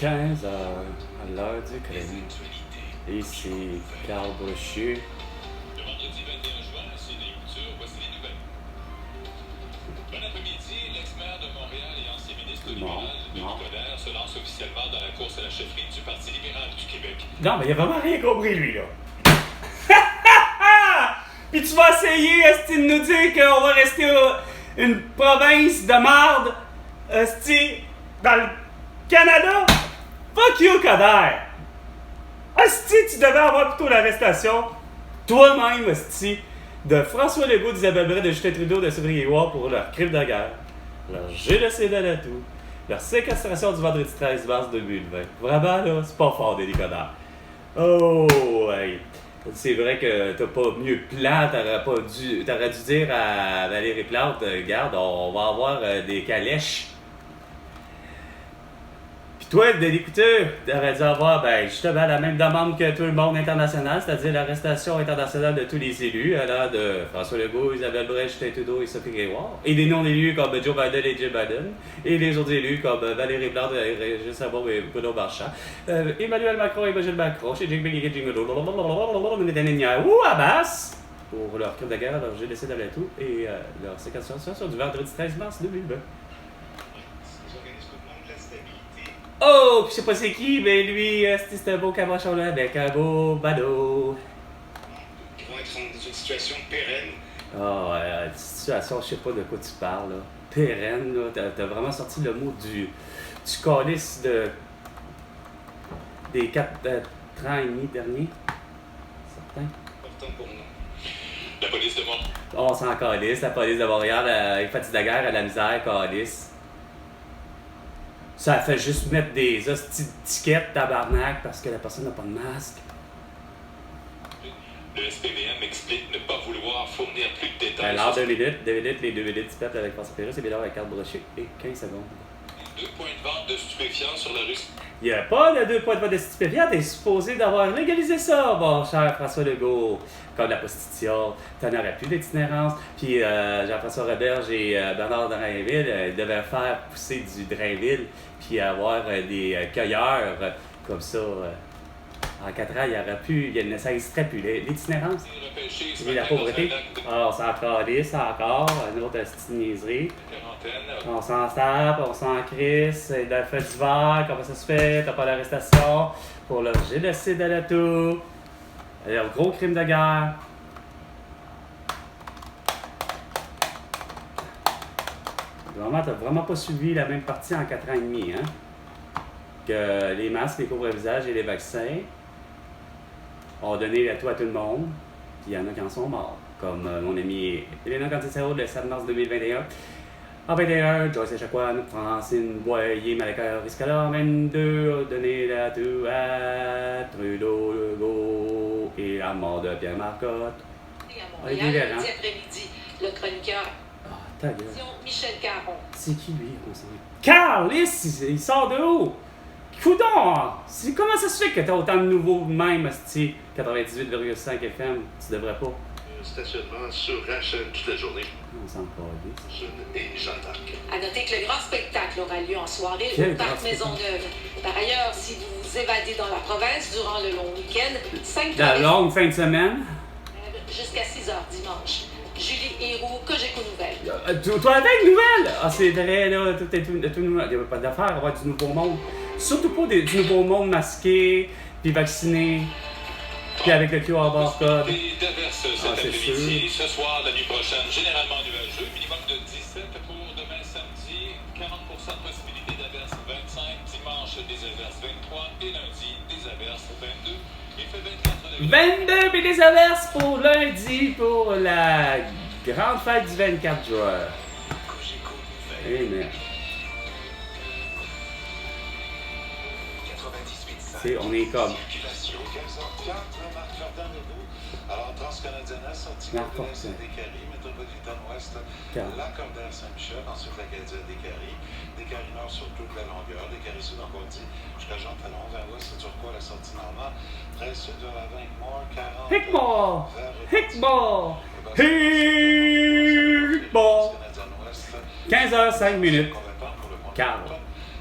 15 heures, à l'heure du crime. Ici, Carl Brochu. Le vendredi 21 juin, c'est des coutures, voici les nouvelles. Bon après-midi, l'ex-maire de Montréal et ancien ministre libéral, Denis Coderre, se lance officiellement dans la course à la chefferie du Parti libéral du Québec. Non, mais il a vraiment rien compris, lui, là. Puis tu vas essayer, esti, de nous dire qu'on va rester une province de marde, esti, dans le Canada? Fuck you, Coderre! Esti, tu devais avoir plutôt l'arrestation, toi-même, esti, de François Legault, d'Isabelle Bray, de Justin Trudeau, de Sylvain Guilloire pour leur crime de guerre, leur génocide à la toux, leur séquestration du vendredi 13 mars 2020. Vraiment, là, c'est pas fort, Denis Coderre. Oh, hey. C'est vrai que t'as pas mieux de plan, t'aurais dû dire à Valérie Plante, regarde, on va avoir des calèches. Puis toi, Denis Couture, t'aurais dû avoir, justement, la même demande que tout le monde international, c'est-à-dire l'arrestation internationale de tous les élus, allant de François Legault, Isabelle Bray, Justin Trudeau et Sophie Grégoire, et des non-élus comme Joe Biden et Jill Biden, et les autres élus comme Valérie Plante, Régis Labaume et Bruno Marchand, Emmanuel Macron et Emmanuel Macron, chez Ouh, Abbas, pour leur crime de guerre, leur génocide à la toux et leur séquestration du vendredi 13 mars 2020. Oh, je sais pas c'est qui, mais lui, c'est un beau cabochon là avec un beau badaud. Ils vont être dans une situation pérenne. Oh, une situation, je sais pas de quoi tu parles, là. Pérenne, là. T'as vraiment sorti le mot du calice des 4 ans et demi derniers. Certain. Important pour nous. La police de Montréal. On s'en calisse, la police de Montréal, avec Fatih Daguerre à la misère, calice. Ça fait juste mettre des hosties d'étiquettes tabarnak parce que la personne n'a pas de masque. Le SPVM explique ne pas vouloir fournir plus de détails. Alors, 2 minutes, les 2 minutes du peuple avec François Pérus et bien avec carte brochée et 15 secondes. 2 points de vente de stupéfiants sur la rue. Il n'y a pas de 2 points de vente de stupéfiants, t'es supposé d'avoir légalisé ça, mon cher François Legault. Comme la prostitution, t'en aurais plus d'itinérance. Puis Jean-François Roberge et Bernard Drainville devaient faire pousser du Drainville, puis avoir des cueilleurs comme ça. En 4 ans, il y aurait pu, ça n'existerait plus, l'itinérance. Et la pauvreté. Ah, on s'en calisse encore, une autre niaiserie. On s'en tape, on s'en crisse, c'est de la fête d'hiver, comment ça se fait, t'as pas d'arrestation pour le génocide à la toux, le gros crime de guerre. Vraiment, t'as vraiment pas suivi la même partie en 4 ans et demi, hein? Que les masques, les couvre-visages et les vaccins ont donné l'atout à tout le monde, puis il y en a qui en sont morts, comme mon ami Elena Canticero le 7 mars 2021. En 21, Joyce Echaquan, Francine Boyer, Malika Riscala, 22, a donné l'atout à Trudeau, Legault et la mort de Pierre Marcotte. À Montréal, lundi après-midi, le chroniqueur ta gueule. Michel Caron. C'est qui lui, on s'en Carl, il sort de où? Coudon! Comment ça se fait que t'as autant de nouveaux de même, asti? 98,5 FM, tu devrais pas. Stationnement sur HN toute la journée. On s'en calisse. Et Jeanne d'Arc. À noter que le grand spectacle aura lieu en soirée Quel au Parc grand Maisonneuve. Par ailleurs, si vous vous évadez dans la province durant le long week-end, 5 La longue fin de semaine. jusqu'à 6h dimanche. Julie Héroux, Cogeco Nouvelles. Toi avec nouvelle! Ah, c'est vrai, là, tout est tout nouveau. Il n'y a pas d'affaire à avoir du nouveau monde. Surtout pas du nouveau monde masqué, puis vacciné, puis avec le QR barcode. D'averse cet après-midi, ce soir, la nuit prochaine, généralement nuageux, minimum de 17 pour demain samedi, 40% de possibilité d'averse 25, dimanche des averses 23 et lundi des averses 22. Il fait 24 22 puis des averses pour lundi pour la grande fête du 24 juin. Amen. On est comme. Alors, Transcanadienne, sortie de l'Est des Caries, métropolitaine ouest, Lacordaire Saint-Michel, ensuite l'Acadie des Caries, des Caries nord sur toute la longueur, des Caries sud en Gaudie, jusqu'à Jean-Talon, vers l'ouest, c'est Turquois, la sortie normale, 13 sud vers la Hickmore, 40 Hickmore! Hickmore! 15h05 minutes. Carl.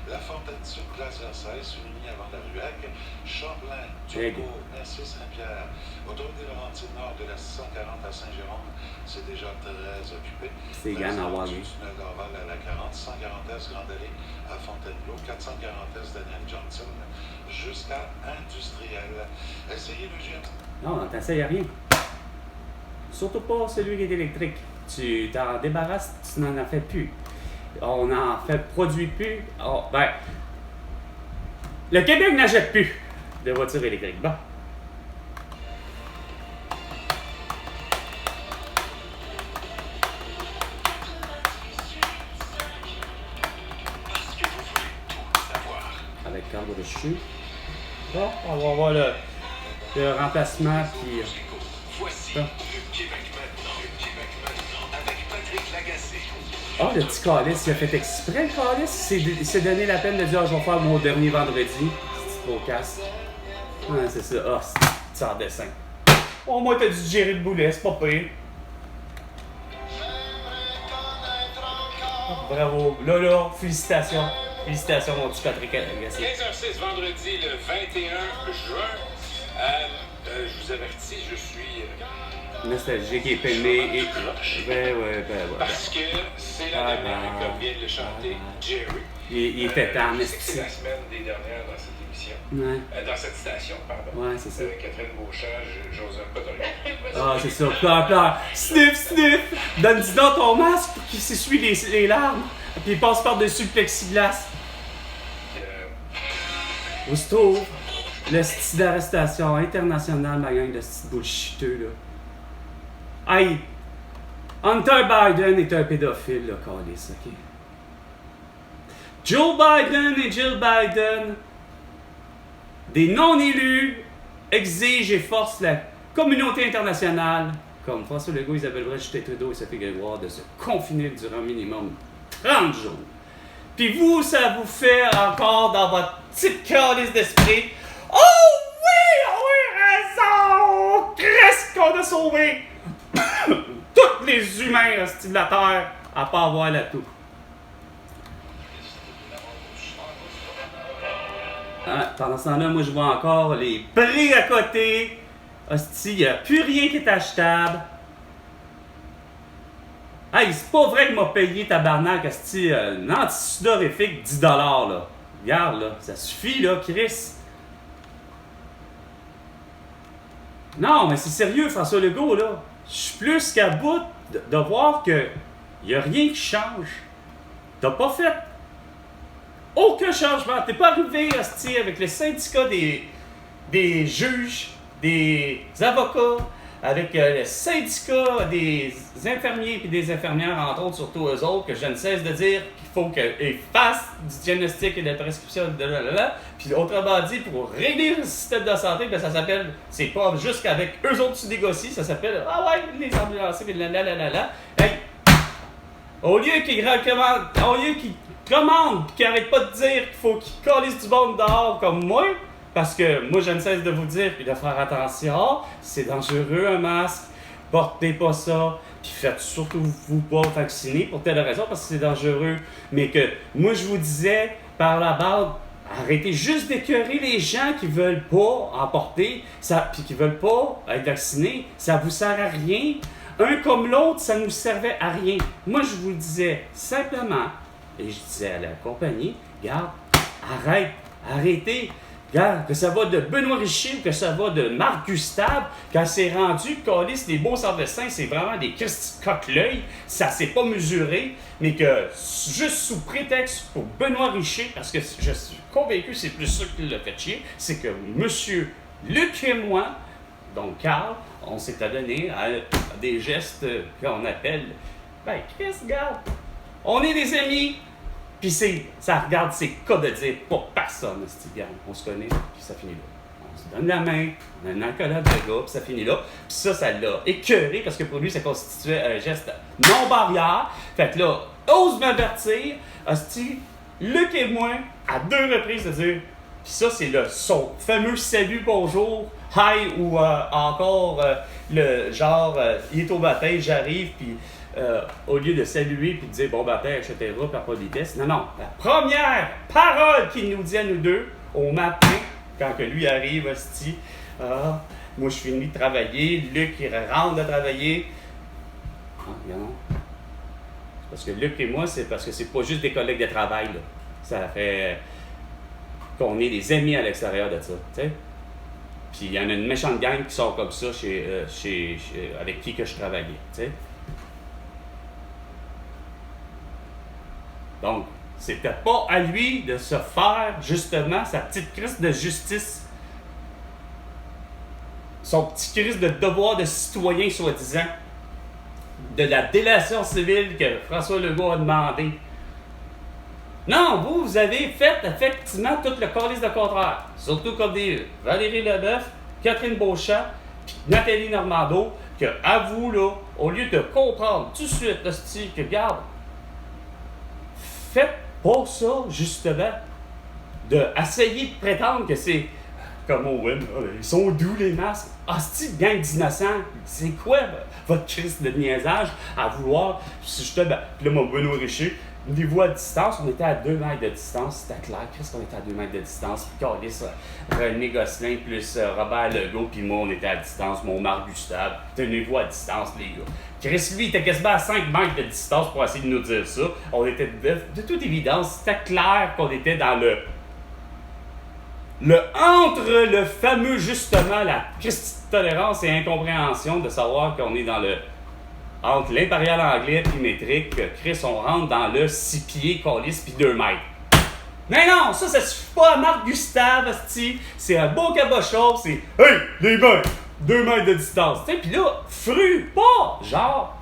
La Fontaine sur Place Versailles, Souvigny avant la Ruac, Champlain, Turcot, Mercier Saint-Pierre. Autour des Laurentides Nord de la 640 à Saint-Jérôme, c'est déjà très occupé. C'est Yann Awali. Du tunnel d'Orval à la 40, 140S Grande Allée à Fontainebleau, 440S Daniel Johnson, jusqu'à Industriel. Essayez le GM. Non, t'essayes rien. Surtout pas celui qui est électrique. Tu t'en débarrasses, tu n'en as fait plus. On n'en produit plus. Oh, ben, le Québec n'achète plus de voitures électriques. Bon. Avec Carl Dessus. Bon, on va voir le remplacement qui. Voici le Québec maintenant avec Patrick Lagacé. Ah, le petit calice, il a fait exprès, le calice. Il s'est donné la peine de dire, je vais faire mon dernier vendredi. C'est trop casse. Ouais, c'est ça. Ah, c'est en dessin. Au moins, t'as dû gérer le boulet, c'est pas pire. Bravo. Là, félicitations. Félicitations, mon petit Patrick Lagacé. 15h06, vendredi, le 21 juin. Je vous avertis, je suis Nostalgique et peiné et. Ben ouais. parce que c'est la dernière, comme vient de le chanter Jerry. Il était temps, mais C'est la semaine des dernières dans cette émission. Ouais. Dans cette station, pardon. Ouais, c'est ça. Catherine Beauchamp, Joseph Coderrier. Ah, c'est ça. Pleure. Sniff. Donne-dis donc ton masque pour qu'il s'essuie les larmes. Puis il passe par-dessus le plexiglas. Aussitôt, le style d'arrestation internationale, ma gang de style bullshiteux, là. Hey! Hunter Biden est un pédophile, là, câlisse, ok? Joe Biden et Jill Biden, des non-élus, exigent et forcent la communauté internationale, comme François Legault, Isabelle Brett, Justin Trudeau et Sophie Grégoire, de se confiner durant minimum 30 jours. Puis vous, ça vous fait encore dans votre petite calice d'esprit. Oh oui, raison! Qu'est-ce qu'on a sauvé? Tous les humains hostile de la Terre, à part avoir la toux. Hein, pendant ce temps-là, moi je vois encore les prix à côté. Hostie, il n'y a plus rien qui est achetable. Hey, c'est pas vrai qu'il m'a payé tabarnak, hostie, un anti-sudorifique 10$, là. Regarde, là, ça suffit, là, Chris. Non, mais c'est sérieux, François Legault, là. Je suis plus qu'à bout de voir que y a rien qui change. T'as pas fait aucun changement. T'es pas arrivé, hostie, avec le syndicat des juges, des avocats, avec le syndicat des infirmiers et des infirmières, entre autres, surtout eux autres, que je ne cesse de dire qu'il faut qu'ils fassent du diagnostic et de la prescription, Puis autrement dit, pour régler le système de santé, ben ça s'appelle, c'est pas juste qu'avec eux autres tu négocies, ça s'appelle, ah ouais, les ambulanciers, puis Hey! Au lieu qu'ils commandent, puis qu'ils arrêtent pas de dire qu'il faut qu'ils calissent du monde dehors comme moi, parce que moi, je ne cesse de vous dire puis de faire attention, c'est dangereux un masque, portez pas ça, puis faites surtout vous pas vacciner pour telle raison, parce que c'est dangereux. Mais que moi, je vous disais par la base, arrêtez juste d'écœurer les gens qui veulent pas en porter, puis qui veulent pas être vaccinés, ça vous sert à rien. Un comme l'autre, ça nous servait à rien. Moi, je vous le disais simplement, et je disais à la compagnie, regarde, arrêtez. Regarde, que ça va de Benoît Richer ou que ça va de Marc Gustave, quand c'est rendu, câlisse, les beaux Saint-Vestin, c'est vraiment des Christ coque-l'œil, ça s'est pas mesuré, mais que juste sous prétexte pour Benoît Richer, parce que je suis convaincu, c'est plus ça qui l'a fait chier, c'est que monsieur Luc et moi, donc Carl, on s'est adonné à des gestes qu'on appelle, ben Chris, regarde, on est des amis. Puis ça regarde, c'est cas de dire pas personne, on se connaît, puis ça finit là. On se donne la main, on a une accolade de gars, puis ça finit là. Puis ça l'a écœuré, parce que pour lui, ça constituait un geste non-barrière. Fait que là, ose m'avertir, hostie, Luc et moi, à 2 reprises, de dire, puis ça, c'est son fameux salut, bonjour, hi, ou encore le genre, il est au baptême, j'arrive, puis au lieu de saluer puis de dire bon matin, etc., par politesse. Non, non. La première parole qu'il nous dit à nous deux, au matin, quand que lui arrive, hostie, moi je finis de travailler, Luc il rentre de travailler. Non. Parce que Luc et moi, c'est parce que c'est pas juste des collègues de travail, là. Ça fait qu'on est des amis à l'extérieur de ça, tu sais. Puis il y en a une méchante gang qui sort comme ça avec qui que je travaillais, tu sais. Donc, c'était pas à lui de se faire, justement, sa petite crise de justice. Son petit crise de devoir de citoyen, soi-disant. De la délation civile que François Legault a demandé. Non, vous avez fait effectivement tout le calice de contraire. Surtout comme des Valérie Leboeuf, Catherine Beauchamp, puis Nathalie Normando, que à vous, là, au lieu de comprendre tout de suite, hostie, que regarde, faites pas ça, justement, d'essayer de prétendre que c'est comme Owen, ils sont doux les masques. Hostie, gang d'innocents, c'est quoi votre crise de niaisage à vouloir, justement, puis là, mon Benoît Richer, niveau à distance, on était à 2 mètres de distance, c'était clair, Chris, qu'on était à 2 mètres de distance, puis Carlis, René Gosselin, plus Robert Legault, puis moi, on était à distance, mon Marc Gustave, tenez-vous à distance, les gars. Chris, lui, il était quasiment à 5 mètres de distance pour essayer de nous dire ça. On était, de toute évidence, c'était clair qu'on était dans entre le fameux, justement, la Christie de tolérance et incompréhension de savoir qu'on est dans entre l'impérial anglais et métrique, Chris, on rentre dans le 6 pieds, calice, puis 2 mètres. Mais non, ça suffit pas à Marc Gustave, asti. C'est un beau cabochon, c'est « Hey, les gars, 2 mètres de distance. » Tu sais, puis là, pas, genre,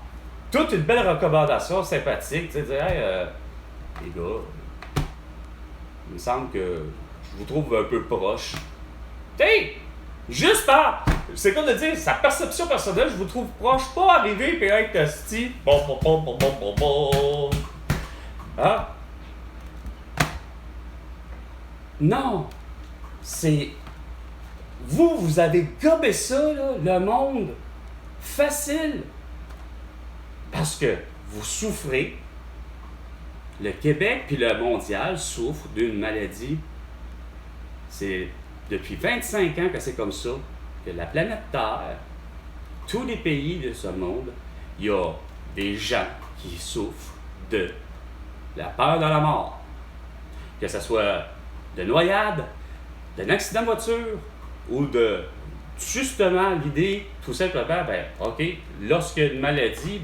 toute une belle recommandation sympathique, tu sais, hey, les gars, il me semble que je vous trouve un peu proche. Tu sais, juste par, c'est comme de dire, sa perception personnelle, je vous trouve proche, pas arriver et être asti. Hein? Non, c'est... Vous avez gobé ça, là, le monde, facile. Parce que vous souffrez, le Québec puis le mondial souffrent d'une maladie. C'est depuis 25 ans que c'est comme ça, que la planète Terre, tous les pays de ce monde, il y a des gens qui souffrent de la peur de la mort. Que ce soit de noyade, d'un accident de voiture, ou de, justement, l'idée, tout simplement, OK, lorsqu'il y a une maladie,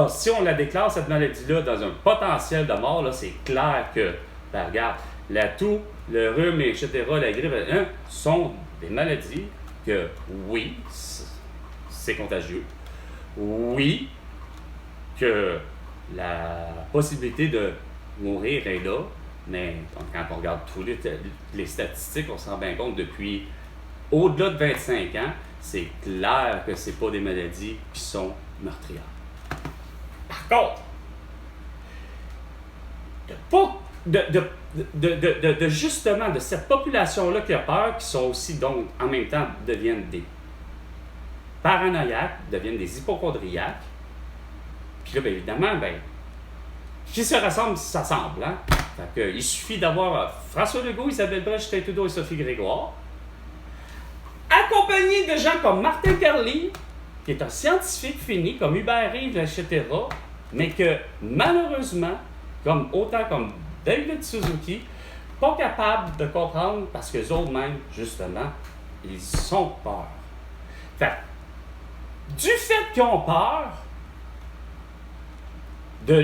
si on la déclare, cette maladie-là, dans un potentiel de mort, là, c'est clair que, regarde, la toux, le rhume, etc., la grippe, sont des maladies que, oui, c'est contagieux. Oui, que la possibilité de mourir est là, mais quand on regarde tous les statistiques, on se rend bien compte depuis au-delà de 25 ans, c'est clair que c'est pas des maladies qui sont meurtrières. Par contre, justement de cette population-là qui a peur, qui sont aussi donc en même temps deviennent des paranoïaques, deviennent des hypochondriaques. Puis là, évidemment, qui se rassemble, s'assemble. Hein? Fait que, il suffit d'avoir François Legault, Isabelle Brèche, Justin Trudeau et Sophie Grégoire, accompagnés de gens comme Martin Carly, qui est un scientifique fini, comme Hubert Reeves, etc., mais que, malheureusement, autant comme David Suzuki, pas capable de comprendre parce qu'eux autres mêmes, justement, ils ont peur. Fait du fait qu'ils ont peur du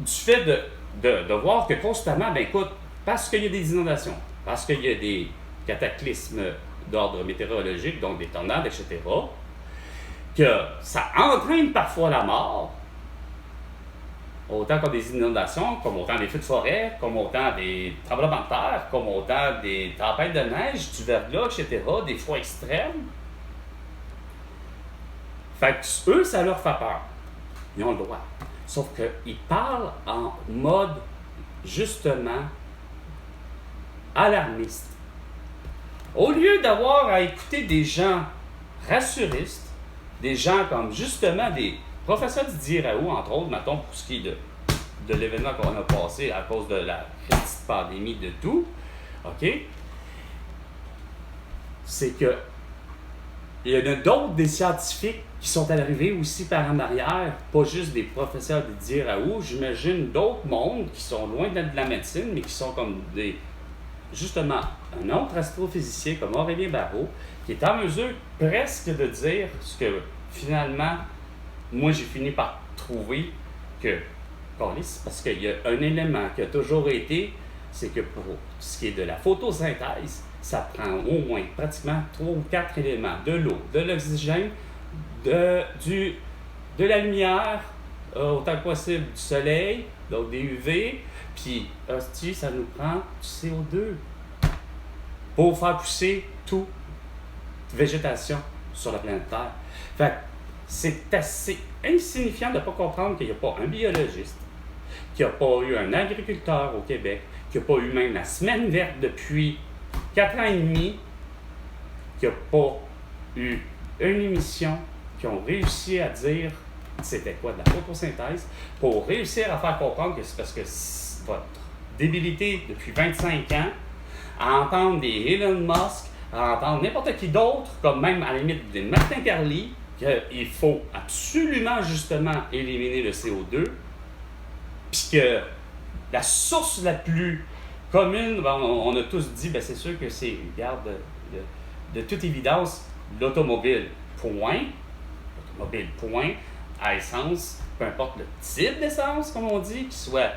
fait de voir que constamment, écoute, parce qu'il y a des inondations, parce qu'il y a des cataclysmes d'ordre météorologique, donc des tornades, etc., que ça entraîne parfois la mort, autant comme des inondations, comme autant des feux de forêt, comme autant des tremblements de terre, comme autant des tempêtes de neige, du verglas, etc., des fois extrêmes. Fait que eux, ça leur fait peur. Ils ont le droit. Sauf qu'ils parlent en mode, justement, alarmiste. Au lieu d'avoir à écouter des gens rassuristes, des gens comme justement des professeurs Didier Raoult, entre autres, mettons, pour ce qui est de l'événement qu'on a passé à cause de la petite pandémie de tout, OK? C'est que il y en a d'autres des scientifiques qui sont arrivés aussi par en arrière, pas juste des professeurs de Didier Raoult, j'imagine d'autres mondes qui sont loin de la médecine, mais qui sont comme des, justement, un autre astrophysicien comme Aurélien Barraud, qui est en mesure presque de dire ce que finalement, moi j'ai fini par trouver que, parce qu'il y a un élément qui a toujours été, c'est que pour ce qui est de la photosynthèse, ça prend au moins pratiquement 3 ou 4 éléments, de l'eau, de l'oxygène, de la lumière, autant que possible du soleil, donc des UV, puis hostie, ça nous prend du CO2 pour faire pousser toute végétation sur la planète Terre. Fait que c'est assez insignifiant de ne pas comprendre qu'il n'y a pas un biologiste, qu'il n'y a pas eu un agriculteur au Québec, qu'il n'y a pas eu même la semaine verte depuis 4 ans et demi, qu'il n'y a pas eu une émission qui ont réussi à dire c'était quoi de la photosynthèse pour réussir à faire comprendre que c'est parce que votre débilité depuis 25 ans à entendre des Elon Musk, à entendre n'importe qui d'autre, comme même à la limite des Martin Carly, qu'il faut absolument justement éliminer le CO2, puis que la source la plus commune, ben, on a tous dit, ben, c'est sûr que c'est, regarde, de toute évidence, l'automobile, point, à essence, peu importe le type d'essence, comme on dit, qu'il soit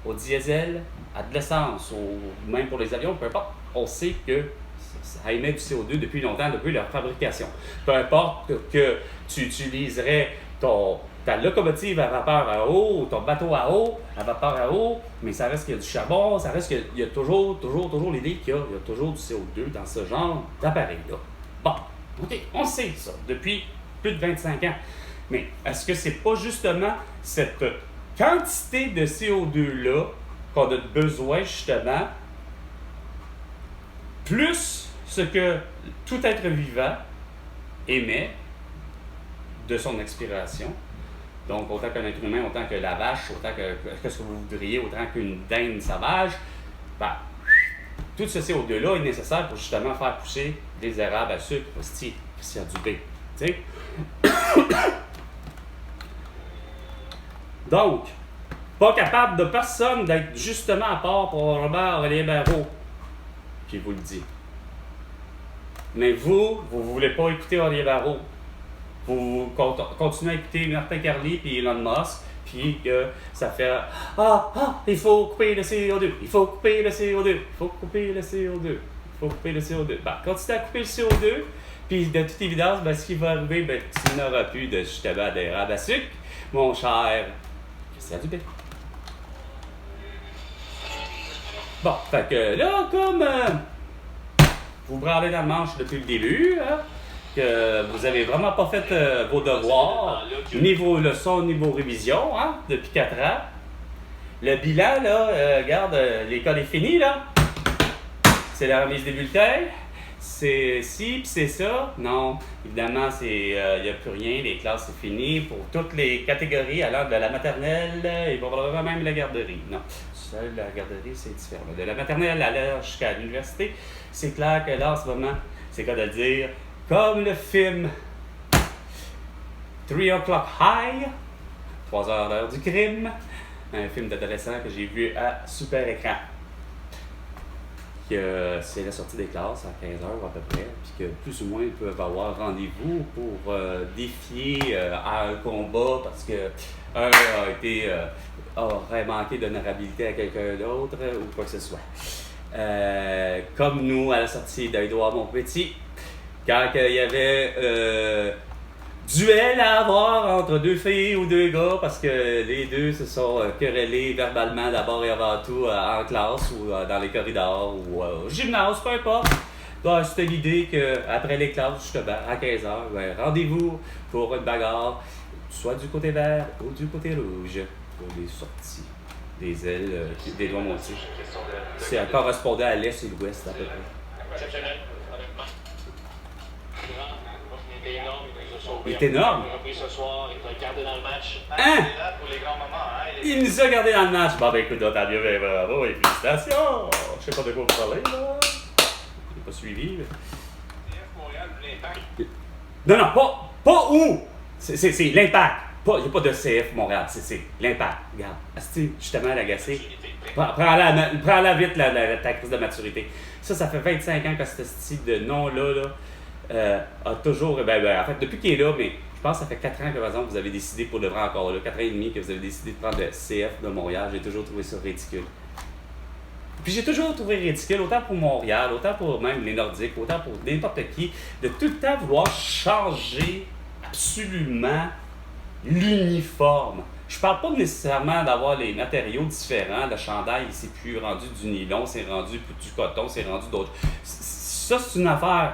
au diesel, à de l'essence, ou même pour les avions, peu importe, on sait que ça émet du CO2 depuis longtemps, depuis leur fabrication. Peu importe que tu utiliserais ta locomotive à vapeur à eau, ou ton bateau à eau, à vapeur à eau, mais ça reste qu'il y a du charbon, ça reste qu'il y a toujours l'idée qu'il y a toujours du CO2 dans ce genre d'appareil-là. Bon, OK, on sait ça depuis plus de 25 ans. Mais est-ce que c'est pas justement cette quantité de CO2-là qu'on a besoin, justement, plus ce que tout être vivant émet de son expiration? Donc, autant qu'un être humain, autant que la vache, autant que ce que vous voudriez, autant qu'une dinde sauvage, ben, tout ce CO2-là est nécessaire pour justement faire pousser des érables à sucre, hostie, s'il y a du B. Tu sais? Donc, pas capable de personne d'être justement à part pour Robert Aurélien Barraud, qui vous le dit. Mais vous voulez pas écouter Aurélien Barraud. Vous continuez à écouter Martin Carly puis Elon Musk, puis ça fait il faut couper le CO2, il faut couper le CO2, il faut couper le CO2, il faut couper le CO2. Ben, continuez à couper le CO2, puis de toute évidence, ben, ce qui va arriver, ben, tu n'auras plus de justement d'érable à sucre, mon cher Christian Dubé. Bon, fait que là, comme vous branlez dans le manche depuis le début, hein, que vous avez vraiment pas fait vos devoirs, ni vos leçons, ni vos révisions, hein, depuis 4 ans. Le bilan, là, regarde, l'école est finie, là. C'est la remise des bulletins. C'est ci, puis c'est ça. Non, évidemment, il n'y a plus rien. Les classes, c'est fini pour toutes les catégories allant de la maternelle et probablement même la garderie. Non, seule la garderie, c'est différent. De la maternelle à l'heure jusqu'à l'université, c'est clair que là, en ce moment, c'est quoi de le dire, comme le film 3 O'Clock High, 3 heures l'heure du crime, un film d'adolescent que j'ai vu à super écran. C'est la sortie des classes à 15h à peu près, puis que plus ou moins ils peuvent avoir rendez-vous pour défier à un combat parce que un aurait manqué d'honorabilité à quelqu'un d'autre ou quoi que ce soit. Comme nous à la sortie d'Edouard Montpetit, quand il y avait duel à avoir entre 2 filles ou 2 gars parce que les deux se sont querellés verbalement d'abord et avant tout en classe ou dans les corridors ou au gymnase, peu importe. Ben, c'était l'idée qu'après les classes, justement, à 15h, ben, rendez-vous pour une bagarre, soit du côté vert ou du côté rouge, pour les sorties des ailes des doigts montés. C'est correspondait à l'est et l'ouest à peu près. Exceptionnel, honnêtement. Grand, énorme, il nous a sauver. Il est énorme. Repris ce soir, il va être gardé dans le match. Hein? Il est là pour les grands moments. Hein? Il nous a gardé dans le match. Bon, ben écoute, tant mieux, ben bravo et félicitations. Je sais pas de quoi vous parlez, là. Je n'ai pas suivi. Mais... CF Montréal, l'impact. Non, pas où. C'est l'impact. Il n'y a pas de CF Montréal, c'est l'impact. Regarde, Asti, je suis tellement agacé. Prends-la vite, ta crise de maturité. Ça fait 25 ans que ce style de nom-là a toujours... en fait, depuis qu'il est là, mais je pense que ça fait 4 ans que, par exemple, vous avez décidé, pour de vrai encore là, 4 ans et demi, que vous avez décidé de prendre le CF de Montréal. J'ai toujours trouvé ça ridicule. Puis j'ai toujours trouvé ridicule, autant pour Montréal, autant pour même les Nordiques, autant pour n'importe qui, de tout le temps vouloir changer absolument l'uniforme. Je parle pas nécessairement d'avoir les matériaux différents. Le chandail, c'est plus rendu du nylon, c'est rendu du coton, c'est rendu d'autres. Ça, c'est une affaire.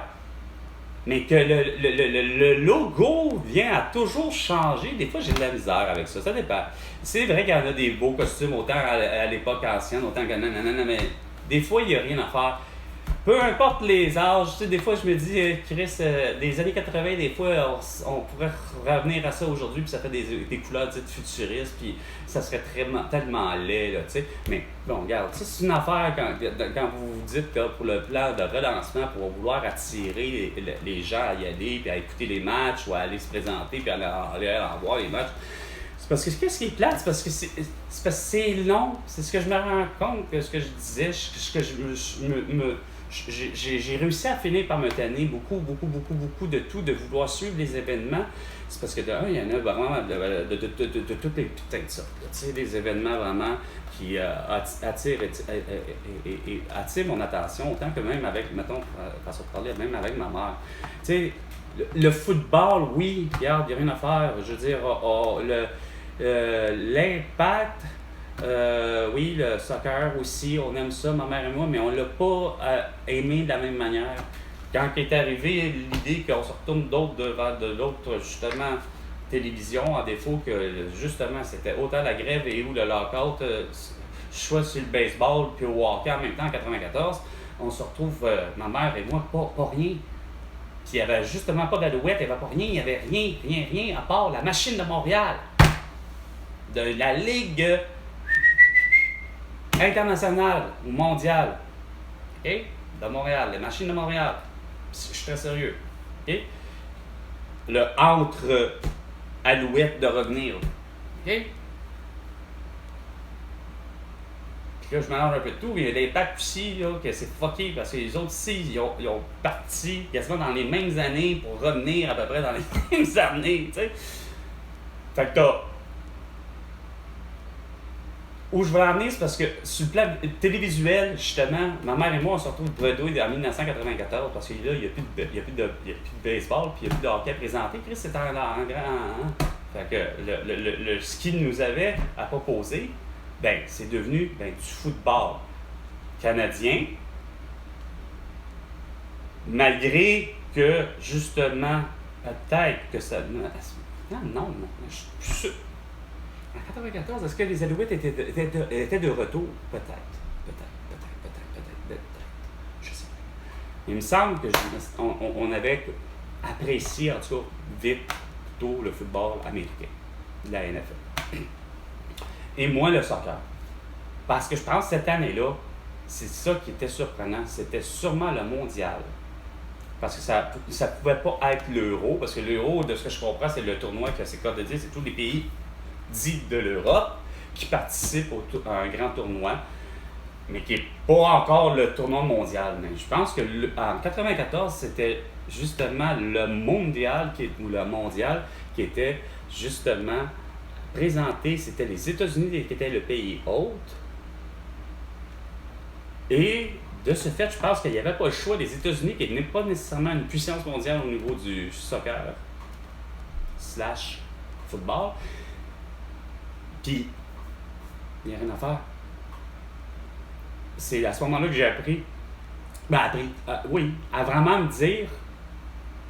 Mais que le logo vient à toujours changer. Des fois, j'ai de la misère avec ça. Ça dépend. C'est vrai qu'il y en a des beaux costumes, autant à l'époque ancienne, autant que nanana, mais des fois, il n'y a rien à faire. Peu importe les âges, tu sais, des fois, je me dis, Chris, des années 80, des fois, on pourrait revenir à ça aujourd'hui, puis ça fait des couleurs dites futuristes, puis ça serait tellement laid, là, tu sais. Mais bon, regarde, ça, c'est une affaire quand vous vous dites que pour le plan de relancement, pour vouloir attirer les gens à y aller, puis à écouter les matchs, ou à aller se présenter, puis à aller voir les matchs. C'est parce que qu'est-ce qui est plate? C'est parce que c'est long. C'est ce que je me rends compte, que ce que je disais, j'ai réussi à finir par me tanner beaucoup de tout, de vouloir suivre les événements. C'est parce que il y en a vraiment de toutes les putains de sortes. Tu sais, des événements vraiment qui attirent mon attention, autant que même avec, mettons, façon de parler, même avec ma mère. Tu sais, le football, oui, regarde, il n'y a rien à faire. Je veux dire, l'impact, oui, le soccer aussi, on aime ça, ma mère et moi, mais on ne l'a pas aimé de la même manière. Quand est arrivée l'idée qu'on se retourne devant de l'autre, justement, télévision, à défaut que, justement, c'était autant la grève et ou le lockout, soit sur le baseball puis au hockey en même temps en 94, on se retrouve, ma mère et moi, pas rien. Puis il n'y avait justement pas d'Alouette, il n'y avait pas rien, il n'y avait rien, à part la machine de Montréal. De la Ligue internationale ou mondiale. OK? De Montréal, les machines de Montréal. Je suis très sérieux. OK? Le entre Alouette de revenir. OK? Puis là, je mélange un peu de tout. Il y a des packs aussi, là, que c'est fucké parce que les autres ici, ils ont parti quasiment dans les mêmes années pour revenir à peu près dans les mêmes années. Tu sais? Fait que t'as. Où je veux en venir, c'est parce que sur le plan télévisuel, justement, ma mère et moi, on se retrouve bredouille en 1994 parce que là, il n'y a plus de baseball puis il n'y a plus de hockey présenté. Chris, c'est en grand. Hein? Fait que ce qu'il nous avait à proposer, ben, c'est devenu du football canadien, malgré que, justement, peut-être que ça. Non, je suis plus sûr. En 1994, est-ce que les Alouettes étaient de retour? Peut-être. Je sais pas. Il me semble qu'on avait apprécié, en tout cas, vite, plutôt le football américain, de la NFL. Et moi, le soccer. Parce que je pense que cette année-là, c'est ça qui était surprenant. C'était sûrement le mondial. Parce que ça ne pouvait pas être l'Euro, parce que l'Euro, de ce que je comprends, c'est le tournoi que c'est quoi de dire, c'est tous les pays dits de l'Europe qui participent à un grand tournoi, mais qui n'est pas encore le tournoi mondial. Mais je pense que en 1994, c'était justement le mondial qui était justement présenté. C'était les États-Unis qui étaient le pays hôte. Et de ce fait, je pense qu'il n'y avait pas le choix des États-Unis, qui n'est pas nécessairement une puissance mondiale au niveau du soccer / football. Puis, il n'y a rien à faire. C'est à ce moment-là que j'ai appris. Oui, à vraiment me dire,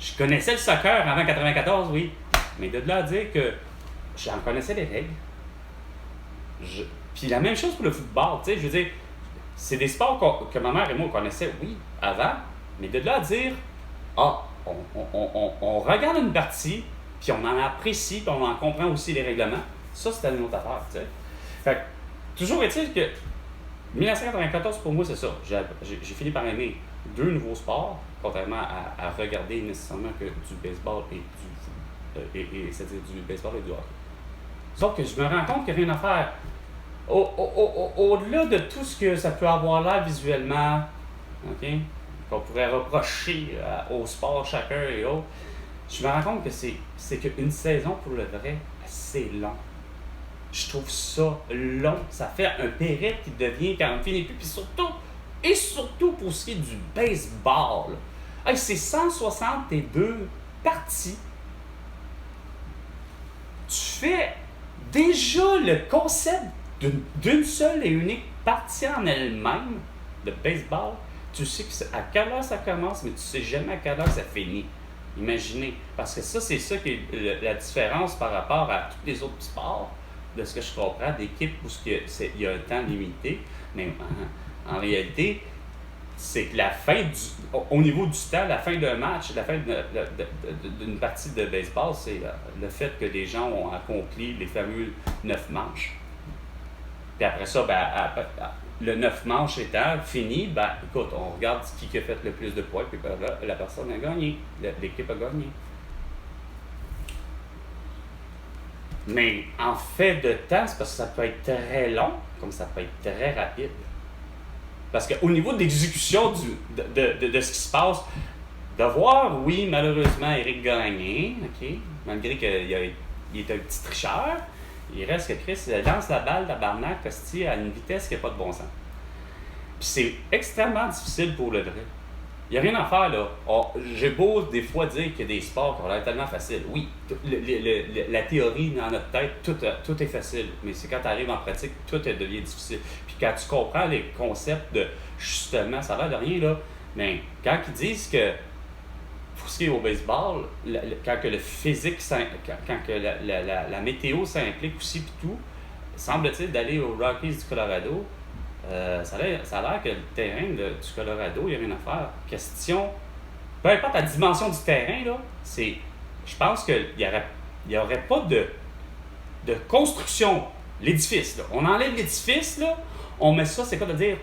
je connaissais le soccer avant 1994, oui, mais de là à dire que j'en connaissais les règles. Puis la même chose pour le football, tu sais, je veux dire, c'est des sports que ma mère et moi connaissaient, oui, avant, mais de là à dire, on regarde une partie, puis on en apprécie, puis on en comprend aussi les règlements. Ça, c'était une autre affaire, tu sais. Fait que, toujours est-il que 1994, pour moi, c'est ça. J'ai fini par aimer 2 nouveaux sports, contrairement à regarder nécessairement que du baseball c'est-à-dire du baseball et du hockey. Sauf que je me rends compte qu'il n'y a rien à faire. Au-delà de tout ce que ça peut avoir l'air visuellement, OK, qu'on pourrait reprocher au sport chacun et autres, je me rends compte que c'est qu'une saison, pour le vrai, c'est long. Je trouve ça long. Ça fait un périple qui devient quand même fini plus. Puis surtout pour ce qui est du baseball. Hey, c'est 162 parties. Tu fais déjà le concept d'une seule et unique partie en elle-même de baseball. Tu sais à quelle heure ça commence, mais tu sais jamais à quelle heure ça finit. Imaginez. Parce que ça, c'est ça qui est la différence par rapport à tous les autres sports, de ce que je comprends, d'équipes où il y a un temps limité. Mais en réalité, c'est que la fin au niveau du temps, la fin d'un match, la fin d'une partie de baseball, c'est le fait que les gens ont accompli les fameux 9 manches. Puis après ça, le 9 manches étant fini, écoute, on regarde qui a fait le plus de points, puis la personne a gagné, l'équipe a gagné. Mais en fait de temps, c'est parce que ça peut être très long, comme ça peut être très rapide. Parce qu'au niveau de l'exécution de ce qui se passe, de voir, oui, malheureusement, Eric gagner, OK, malgré qu'il est un petit tricheur, il reste que Chris lance la balle, tabarnak, Costi, à une vitesse qui n'a pas de bon sens. Puis c'est extrêmement difficile pour le vrai. Il n'y a rien à faire, là. J'ai beau, des fois, dire qu'il y a des sports qui ont l'air tellement faciles. Oui, la théorie dans notre tête, tout est facile. Mais c'est quand tu arrives en pratique, tout devient difficile. Puis quand tu comprends les concepts de, justement, ça va de rien, là, mais quand ils disent que, pour ce qui est au baseball, quand que le physique, quand que la météo s'implique aussi, puis tout, semble-t-il d'aller aux Rockies du Colorado, ça a l'air que le terrain du Colorado, il n'y a rien à faire. Question, peu importe la dimension du terrain, là, je pense qu'il n'y aurait pas de construction. L'édifice, là. On enlève l'édifice, là, on met ça, c'est quoi de dire,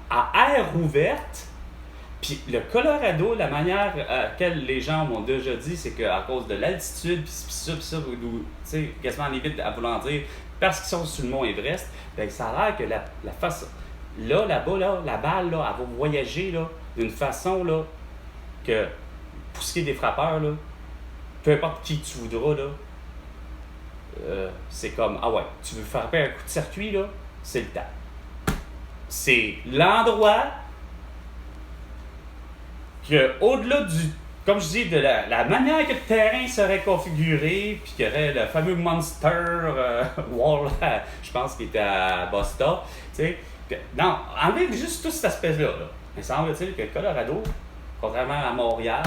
à air ouverte. Puis le Colorado, la manière à laquelle les gens m'ont déjà dit, c'est qu'à cause de l'altitude, puis ça, tu sais, quasiment limite à vouloir dire, parce qu'ils sont sur le mont Everest, bien, ça a l'air que la façon. Là-bas, là, la balle, là, elle va voyager là, d'une façon là, que, pour ce qui est des frappeurs, là, peu importe qui tu voudras, là, c'est comme, ah ouais, tu veux frapper un coup de circuit, là, c'est le temps. C'est l'endroit que, au-delà du, comme je dis, de la manière que le terrain serait configuré, puis qu'il y aurait le fameux Monster Wall, je pense qu'il était à Boston, tu sais. Non, enlève juste tout cet aspect-là. Là. Mais semble-t-il que Colorado, contrairement à Montréal,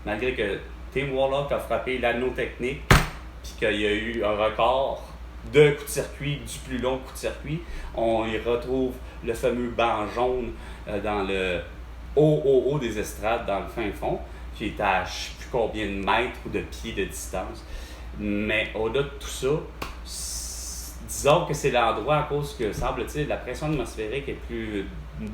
malgré que Tim Warlock a frappé l'anneau technique, puis qu'il y a eu un record de coup de circuit, du plus long coup de circuit, on y retrouve le fameux banc jaune dans le haut des estrades, dans le fin fond, qui est à je ne sais plus combien de mètres ou de pieds de distance. Mais au-delà de tout ça, disons que c'est l'endroit à cause que, semble-t-il, la pression atmosphérique est plus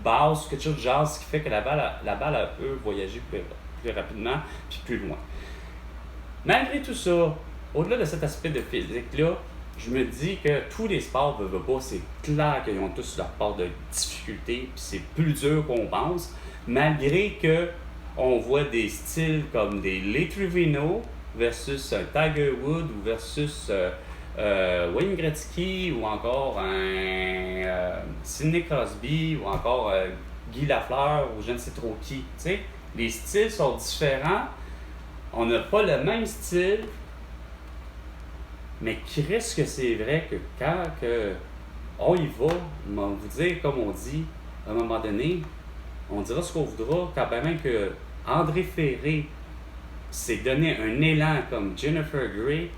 basse, quelque chose de genre, ce qui fait que la balle peut voyager plus rapidement puis plus loin. Malgré tout ça, au-delà de cet aspect de physique-là, je me dis que tous les sports, c'est clair qu'ils ont tous leur part de difficulté, puis c'est plus dur qu'on pense, malgré que on voit des styles comme des Lee Trevino versus un Tiger Woods ou versus Wayne Gretzky ou encore un Sidney Crosby ou encore Guy Lafleur ou je ne sais trop qui. T'sais, les styles sont différents. On n'a pas le même style. Mais qui reste que c'est vrai que quand on y va, on va vous dire, comme on dit, à un moment donné, on dira ce qu'on voudra, quand même que André Ferré s'est donné un élan comme Jennifer Grey,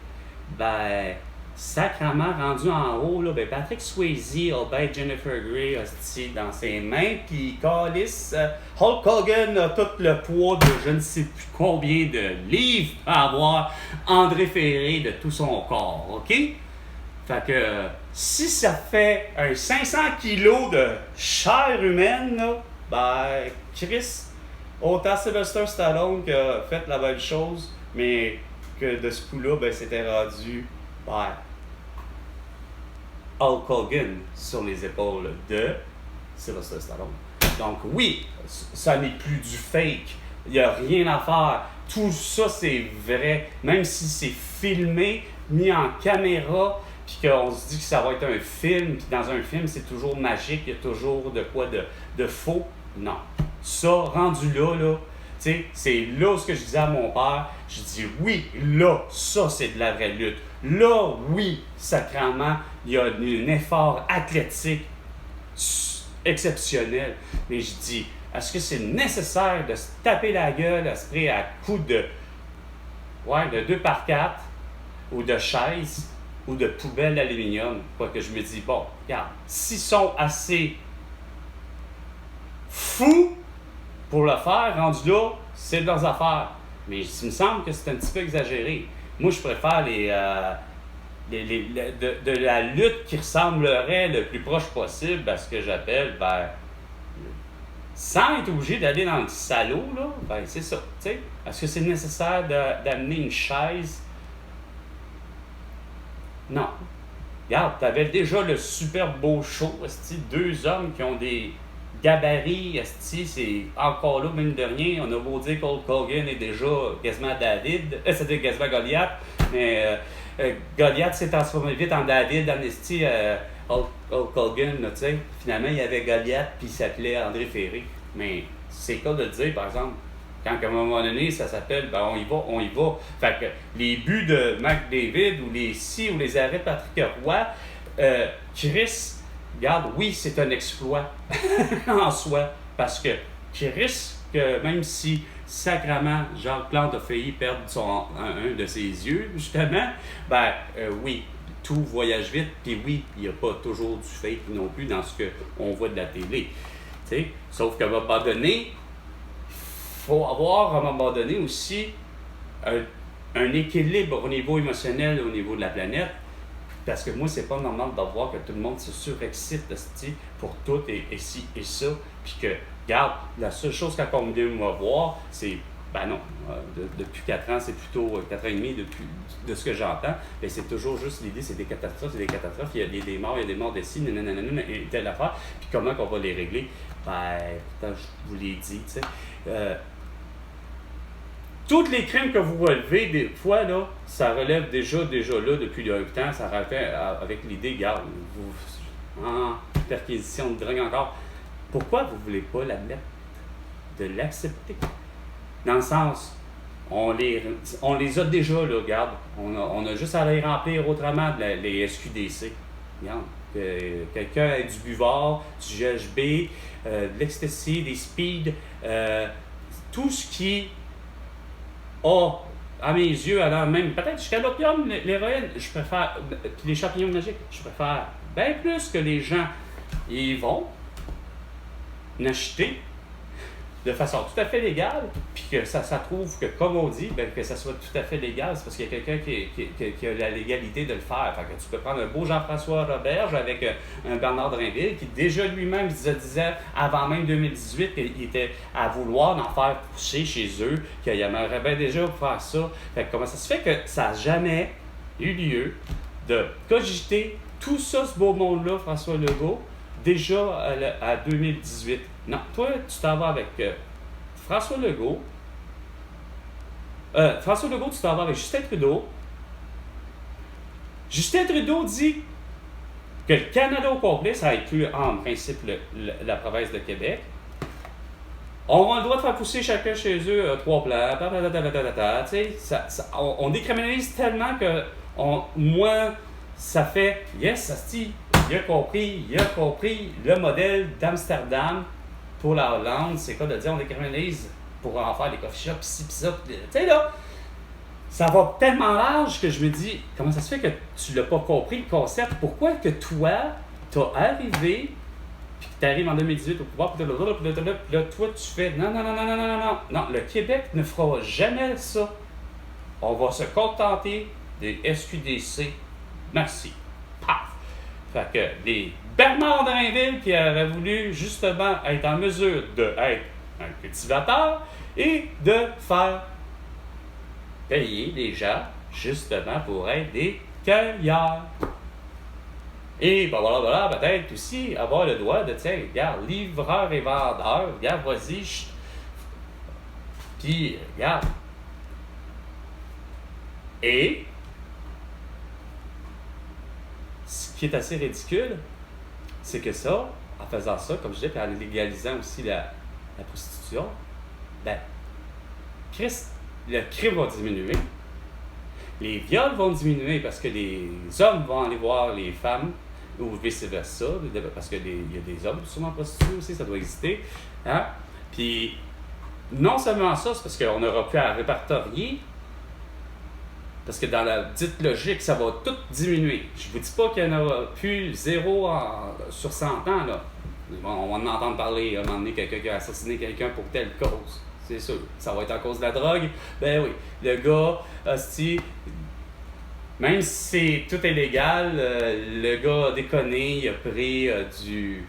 ben, sacrement rendu en haut, là, ben Patrick Swayze a battu Jennifer Grey hostie, dans ses mains, puis calisse, Hulk Hogan a tout le poids de je ne sais plus combien de livres à avoir André Ferré de tout son corps, OK? Fait que si ça fait un 500 kilos de chair humaine, là, ben Chris, autant Sylvester Stallone qui a fait la même chose, mais que de ce coup-là, ben c'était rendu Hulk Hogan sur les épaules de Sylvester Stallone. Donc oui, ça n'est plus du fake. Il n'y a rien à faire. Tout ça, c'est vrai. Même si c'est filmé, mis en caméra, puis qu'on se dit que ça va être un film, puis dans un film, c'est toujours magique, il y a toujours de quoi de faux. Non. Ça, rendu là, tu sais, c'est là ce que je disais à mon père. Je dis oui, là, ça, c'est de la vraie lutte. Là, oui, sacrément, il y a un effort athlétique exceptionnel. Mais je dis, est-ce que c'est nécessaire de se taper la gueule à coups de 2x4 ou de chaises ou de poubelles d'aluminium? Quoi que je me dis, bon, regarde, s'ils sont assez fous pour le faire, rendu là, c'est de leurs affaires. Mais il me semble que c'est un petit peu exagéré. Moi, je préfère de la lutte qui ressemblerait le plus proche possible à ce que j'appelle, sans être obligé d'aller dans le salaud, là, c'est ça. T'sais. Est-ce que c'est nécessaire d'amener une chaise? Non. Regarde, tu avais déjà le super beau show, deux hommes qui ont des gabarits, c'est encore là, mine de rien, on a beau dire qu'Hulk Hogan est déjà quasiment David, c'est-à-dire quasiment Goliath, mais Goliath s'est transformé vite en David, en Hulk Hogan, tu sais, finalement il y avait Goliath, puis il s'appelait André Ferré, mais c'est quoi de le dire, par exemple, quand à un moment donné, ça s'appelle, on y va, fait que les buts de McDavid, ou les arrêts de Patrick Roy, Chris, regarde, oui, c'est un exploit en soi, parce que Chris, que même si sacrément Jacques Plante a failli perdre un de ses yeux, justement, oui, tout voyage vite, puis oui, il n'y a pas toujours du fake non plus dans ce qu'on voit de la télé. T'sais? Sauf qu'à un moment donné, il faut avoir à un moment donné aussi un équilibre au niveau émotionnel, au niveau de la planète. Parce que moi, c'est pas normal de voir que tout le monde se surexcite pour tout et ci et ça. Puis que, regarde, la seule chose qu'on vient me voir, c'est, non, depuis 4 ans, c'est plutôt 4 ans et demi de ce que j'entends. Mais c'est toujours juste l'idée, c'est des catastrophes, il y a des morts, des ci, nanana, et telle affaire. Puis comment qu'on va les régler? Pourtant, je vous l'ai dit, tu sais. Tous les crimes que vous relevez, des fois, là, ça relève déjà là, depuis un temps, ça relève avec l'idée, regarde, vous, en perquisition de drogue encore. Pourquoi vous ne voulez pas l'admettre? De l'accepter? Dans le sens, on les a déjà, là, regarde, on a juste à les remplir autrement, les SQDC. Regarde, quelqu'un a du buvard, du GHB, de l'ecstasy, des speed, tout ce qui à mes yeux, alors même, peut-être jusqu'à l'opium, l'héroïne, je préfère, puis les champignons magiques, je préfère bien plus que les gens, ils vont l'acheter de façon tout à fait légale, puis que ça trouve que, comme on dit, que ça soit tout à fait légal, c'est parce qu'il y a quelqu'un qui a la légalité de le faire. Fait que tu peux prendre un beau Jean-François Roberge avec un Bernard Drinville qui déjà lui-même disait avant même 2018 qu'il était à vouloir en faire pousser chez eux, qu'il aimerait bien déjà faire ça. Fait que comment ça se fait que ça n'a jamais eu lieu de cogiter tout ça, ce beau monde-là, François Legault, déjà à 2018. Non, toi, tu t'en vas avec François Legault. François Legault, tu t'en vas avec Justin Trudeau. Justin Trudeau dit que le Canada au complet, ça inclut en principe la province de Québec. On a le droit de faire pousser chacun chez eux 3 plants, on décriminalise tellement que moi, ça fait yes, asti, il a compris le modèle d'Amsterdam pour la Hollande, c'est quoi de dire on décriminalise pour en faire des coffee shops, pis ça, tu sais là, ça va tellement large que je me dis, comment ça se fait que tu l'as pas compris, le concept? Pourquoi que toi, t'as arrivé, puis que t'arrives en 2018 au pouvoir, puis là, toi, tu fais, non, le Québec ne fera jamais ça. On va se contenter des SQDC. Merci. Paf! Fait que les Bernard Drainville qui auraient voulu justement être en mesure d'être un cultivateur et de faire payer les gens justement pour être des cueilleurs. Et ben voilà, peut-être aussi avoir le droit de, tiens, regarde, livreur et vendeur, regarde, vas-y, puis regarde. Et ce qui est assez ridicule, c'est que ça, en faisant ça, comme je disais, puis en légalisant aussi la prostitution, ben, le crime va diminuer. Les viols vont diminuer parce que les hommes vont aller voir les femmes, ou vice-versa, parce qu'il y a des hommes sûrement prostitués aussi, ça doit exister. Hein? Puis, non seulement ça, c'est parce qu'on aura pu à répertorier, parce que dans la dite logique, ça va tout diminuer. Je vous dis pas qu'il y en aura plus zéro sur 100 ans, là. On va en entendre parler à un moment donné, quelqu'un qui a assassiné quelqu'un pour telle cause. C'est sûr. Ça va être à cause de la drogue. Ben oui. Le gars, hostie, même si tout est légal, le gars a déconné, il a pris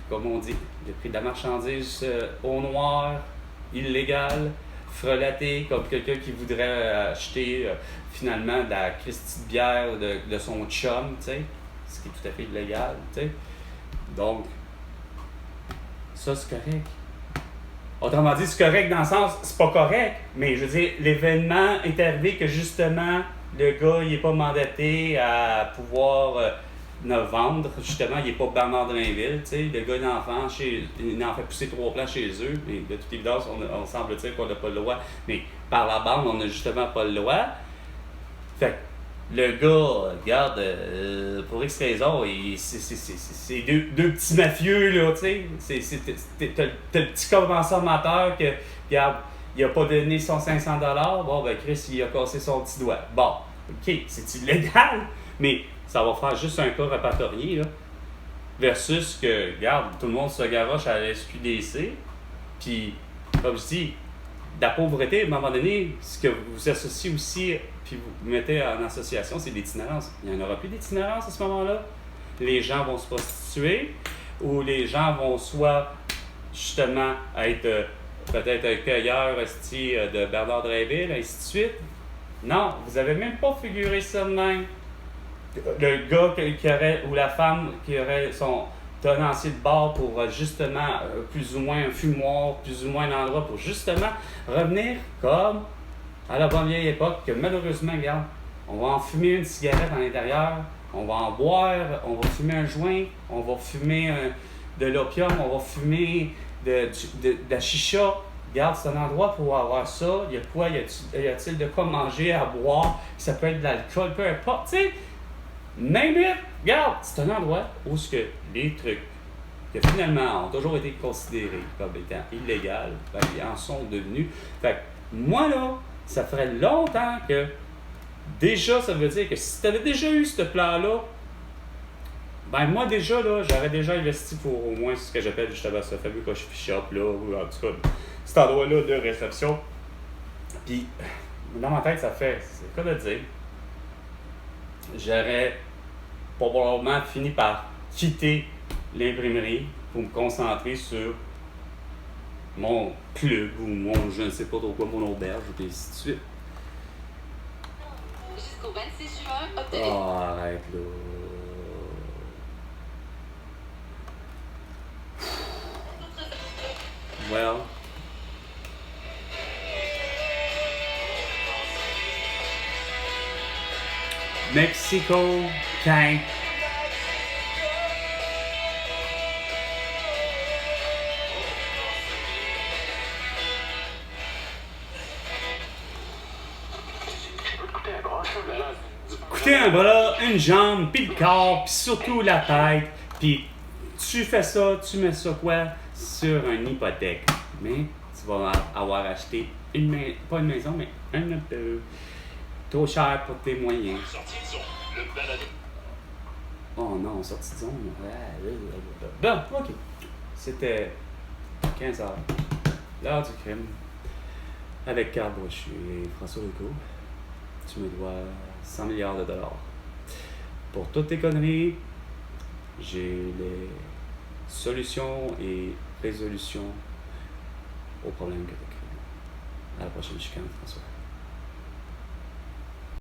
comme on dit, il a pris de la marchandise au noir, illégale, frelatée, comme quelqu'un qui voudrait acheter finalement de la Christie de bière de son chum, tu sais, ce qui est tout à fait illégal, tu sais. Donc, ça c'est correct. Autrement dit, c'est correct dans le sens, c'est pas correct, mais je veux dire, l'événement est arrivé que justement, le gars, il est pas mandaté à pouvoir vendre, justement, il est pas Bernard Drainville, tu sais, le gars, il en fait pousser 3 plants chez eux, mais de toute évidence, on semble dire qu'on n'a pas le droit, mais par la bande, on n'a justement pas le droit. Fait que le gars, regarde, pour X raison, c'est deux petits mafieux, là, tu sais. T'as le petit consommateur que, regarde, il a pas donné son 500$, bon, ben Chris, il a cassé son petit doigt. Bon, OK, c'est illégal, mais ça va faire juste un cas répertorié, là. Versus que, regarde, tout le monde se garoche à la SQDC, puis, comme je dis, la pauvreté, à un moment donné, ce que vous associez aussi, puis vous mettez en association, c'est l'itinérance. Il n'y en aura plus d'itinérance à ce moment-là. Les gens vont se prostituer, ou les gens vont soit, justement, être peut-être un cueilleur de Bernard Drainville, ainsi de suite. Non, vous n'avez même pas figuré ça de même. Le gars qui aurait, ou la femme qui aurait son tenancier de bar pour justement, plus ou moins un fumoir, plus ou moins un endroit pour justement revenir comme à la bonne vieille époque, que malheureusement, regarde, on va en fumer une cigarette à l'intérieur, on va en boire, on va fumer un joint, on va fumer de l'opium, on va fumer de la chicha. Regarde, c'est un endroit pour avoir ça. Il y a quoi? Y a-t-il de quoi manger, à boire? Ça peut être de l'alcool, peu importe, tu sais. Name it! Regarde, c'est un endroit où ce que les trucs que finalement ont toujours été considérés comme étant illégaux, ben, ils en sont devenus. Fait que moi, là, ça ferait longtemps que déjà, ça veut dire que si tu avais déjà eu ce plan-là, ben moi déjà, là, j'aurais déjà investi pour au moins ce que j'appelle justement ce fameux coffee shop, là, ou en tout cas, cet endroit-là de réception. Puis, dans ma tête, ça fait, c'est quoi de dire, j'aurais probablement fini par quitter l'imprimerie pour me concentrer sur mon club ou mon, je ne sais pas trop quoi, mon auberge, et ainsi de suite. Jusqu'au 26 juin, obtenez... Oh, arrête là. Well. Mexico can't. Coûter un bras, une jambe, puis le corps, puis surtout la tête, puis tu fais ça, tu mets ça quoi? Sur une hypothèque. Mais tu vas avoir acheté pas une maison, mais un auto. Trop cher pour tes moyens. Sortie de zone. Le balado. Oh non, sortie de zone. Bon, ok. C'était 15h. L'heure du crime. Avec Carl Brochu et François Legault. Tu me dois 100 milliards de dollars. Pour toutes tes conneries, j'ai les solutions et résolutions aux problèmes que tu as créés. À la prochaine chicane, François.